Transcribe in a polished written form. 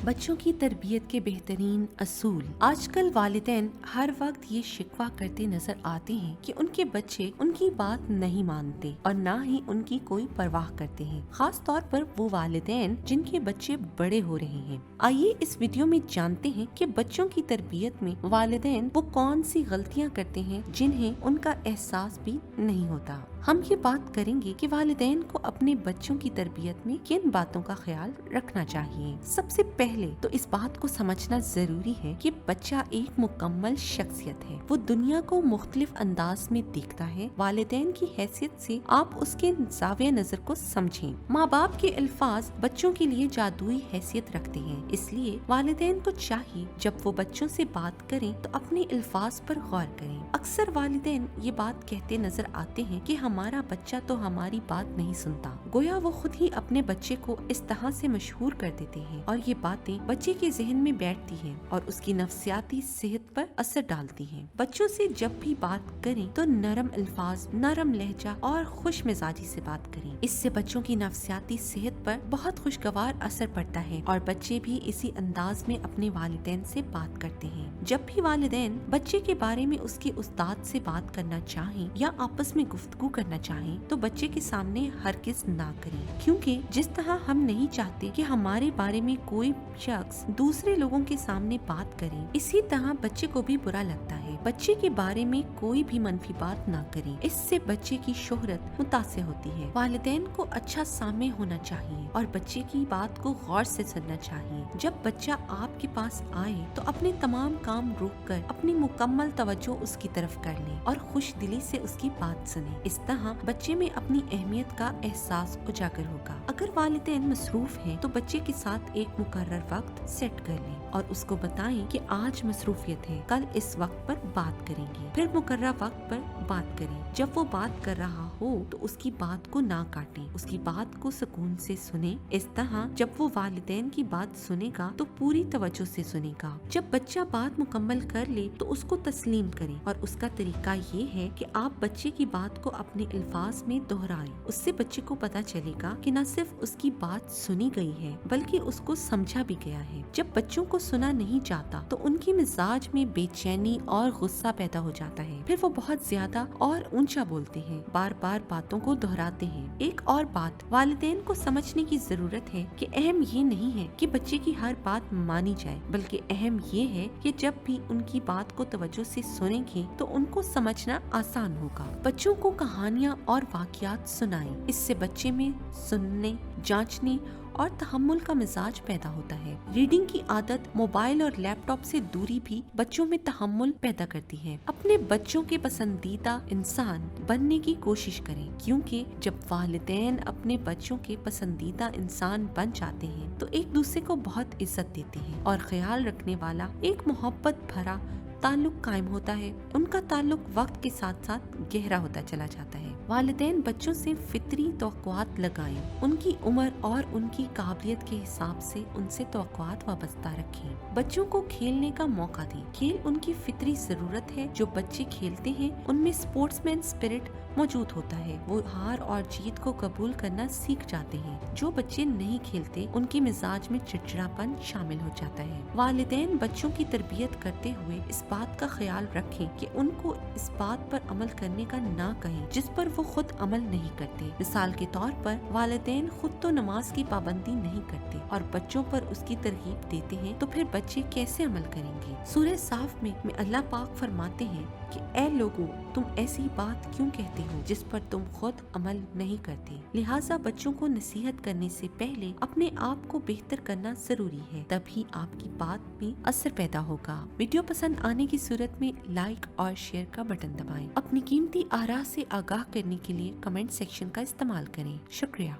بچوں کی تربیت کے بہترین اصول۔ آج کل والدین ہر وقت یہ شکوہ کرتے نظر آتے ہیں کہ ان کے بچے ان کی بات نہیں مانتے اور نہ ہی ان کی کوئی پرواہ کرتے ہیں، خاص طور پر وہ والدین جن کے بچے بڑے ہو رہے ہیں۔ آئیے اس ویڈیو میں جانتے ہیں کہ بچوں کی تربیت میں والدین وہ کون سی غلطیاں کرتے ہیں جنہیں ان کا احساس بھی نہیں ہوتا۔ ہم یہ بات کریں گے کہ والدین کو اپنے بچوں کی تربیت میں کن باتوں کا خیال رکھنا چاہیے۔ سب سے پہلے تو اس بات کو سمجھنا ضروری ہے کہ بچہ ایک مکمل شخصیت ہے، وہ دنیا کو مختلف انداز میں دیکھتا ہے۔ والدین کی حیثیت سے آپ اس کے زاویہ نظر کو سمجھیں۔ ماں باپ کے الفاظ بچوں کے لیے جادوئی حیثیت رکھتے ہیں، اس لیے والدین کو چاہیے جب وہ بچوں سے بات کریں تو اپنے الفاظ پر غور کریں۔ اکثر والدین یہ بات کہتے نظر آتے ہیں کہ ہمارا بچہ تو ہماری بات نہیں سنتا، گویا وہ خود ہی اپنے بچے کو اس طرح سے مشہور کر دیتے ہیں اور یہ باتیں بچے کے ذہن میں بیٹھتی ہیں اور اس کی نفسیاتی صحت پر اثر ڈالتی ہیں۔ بچوں سے جب بھی بات کریں تو نرم الفاظ، نرم لہجہ اور خوش مزاجی سے بات کریں، اس سے بچوں کی نفسیاتی صحت پر بہت خوشگوار اثر پڑتا ہے اور بچے بھی اسی انداز میں اپنے والدین سے بات کرتے ہیں۔ جب بھی والدین بچے کے بارے میں اس کے استاد سے بات کرنا چاہیں یا آپس میں گفتگو کرنا چاہیں تو بچے کے سامنے ہرگز نہ کریں، کیونکہ جس طرح ہم نہیں چاہتے کہ ہمارے بارے میں کوئی شخص دوسرے لوگوں کے سامنے بات کرے، اسی طرح بچے کو بھی برا لگتا ہے۔ بچے کے بارے میں کوئی بھی منفی بات نہ کریں، اس سے بچے کی شہرت متاثر ہوتی ہے۔ والدین کو اچھا سامع ہونا چاہیے اور بچے کی بات کو غور سے سننا چاہیے۔ جب بچہ آپ کے پاس آئے تو اپنے تمام کام روک کر اپنی مکمل توجہ اس کی طرف کر لیں اور خوش دلی سے اس کی بات سنیں۔ اس طرح بچے میں اپنی اہمیت کا احساس اجاگر ہوگا۔ اگر والدین مصروف ہیں تو بچے کے ساتھ ایک مقرر وقت سیٹ کر لیں اور اس کو بتائیں کہ آج مصروفیت ہے، کل اس وقت پر بات کریں گے، پھر مقررہ وقت پر بات کریں۔ جب وہ بات کر رہا ہو تو اس کی بات کو نہ کاٹیں، اس کی بات کو سکون سے سنیں۔ اس طرح جب وہ والدین کی بات سنے گا تو پوری توجہ سے سنے گا۔ جب بچہ بات مکمل کر لے تو اس کو تسلیم کریں اور اس کا طریقہ یہ ہے کہ آپ بچے کی بات کو اپنے الفاظ میں دہرائیں۔ اس سے بچے کو پتہ چلے گا کہ نہ صرف اس کی بات سنی گئی ہے بلکہ اس کو سمجھا بھی گیا ہے۔ جب بچوں کو سنا نہیں جاتا تو ان کے مزاج میں بے چینی اور غصہ پیدا ہو جاتا ہے، پھر وہ بہت زیادہ اور اونچا بولتے ہیں، بار بار باتوں کو دہراتے ہیں۔ ایک اور بات والدین کو سمجھنے کی ضرورت ہے کہ اہم یہ نہیں ہے کہ بچے کی ہر بات مانی جائے، بلکہ اہم یہ ہے کہ جب بھی ان کی بات کو توجہ سے سنیں گے تو ان کو سمجھنا آسان ہوگا۔ بچوں کو کہانیاں اور واقعات سنائیں، اس سے بچے میں سننے، جانچنے اور تحمل کا مزاج پیدا ہوتا ہے۔ ریڈنگ کی عادت موبائل اور لیپ ٹاپ سے دوری بھی بچوں میں تحمل پیدا کرتی ہے۔ اپنے بچوں کے پسندیدہ انسان بننے کی کوشش کریں، کیونکہ جب والدین اپنے بچوں کے پسندیدہ انسان بن جاتے ہیں تو ایک دوسرے کو بہت عزت دیتے ہیں اور خیال رکھنے والا ایک محبت بھرا تعلق قائم ہوتا ہے۔ ان کا تعلق وقت کے ساتھ ساتھ گہرا ہوتا چلا جاتا ہے۔ والدین بچوں سے فطری توقعات لگائیں، ان کی عمر اور ان کی قابلیت کے حساب سے ان سے توقعات وابستہ رکھیں۔ بچوں کو کھیلنے کا موقع دیں، کھیل ان کی فطری ضرورت ہے۔ جو بچے کھیلتے ہیں ان میں اسپورٹس مین اسپرٹ موجود ہوتا ہے، وہ ہار اور جیت کو قبول کرنا سیکھ جاتے ہیں۔ جو بچے نہیں کھیلتے ان کے مزاج میں چڑچڑاپن شامل ہو جاتا ہے۔ والدین بچوں کی تربیت کرتے ہوئے اس بات کا خیال رکھیں کہ ان کو اس بات پر عمل کرنے کا نہ کہیں جس پر وہ خود عمل نہیں کرتے۔ مثال کے طور پر والدین خود تو نماز کی پابندی نہیں کرتے اور بچوں پر اس کی ترغیب دیتے ہیں تو پھر بچے کیسے عمل کریں گے؟ سورہ صاف میں اللہ پاک فرماتے ہیں کہ اے لوگو، تم ایسی بات کیوں کہتے ہو جس پر تم خود عمل نہیں کرتے؟ لہٰذا بچوں کو نصیحت کرنے سے پہلے اپنے آپ کو بہتر کرنا ضروری ہے، تبھی آپ کی بات میں اثر پیدا ہوگا۔ ویڈیو پسند آنے کی صورت میں لائک اور شیئر کا بٹن دبائیں۔ اپنی قیمتی آراء سے آگاہ کرنے کے لیے کمنٹ سیکشن کا استعمال کریں۔ شکریہ۔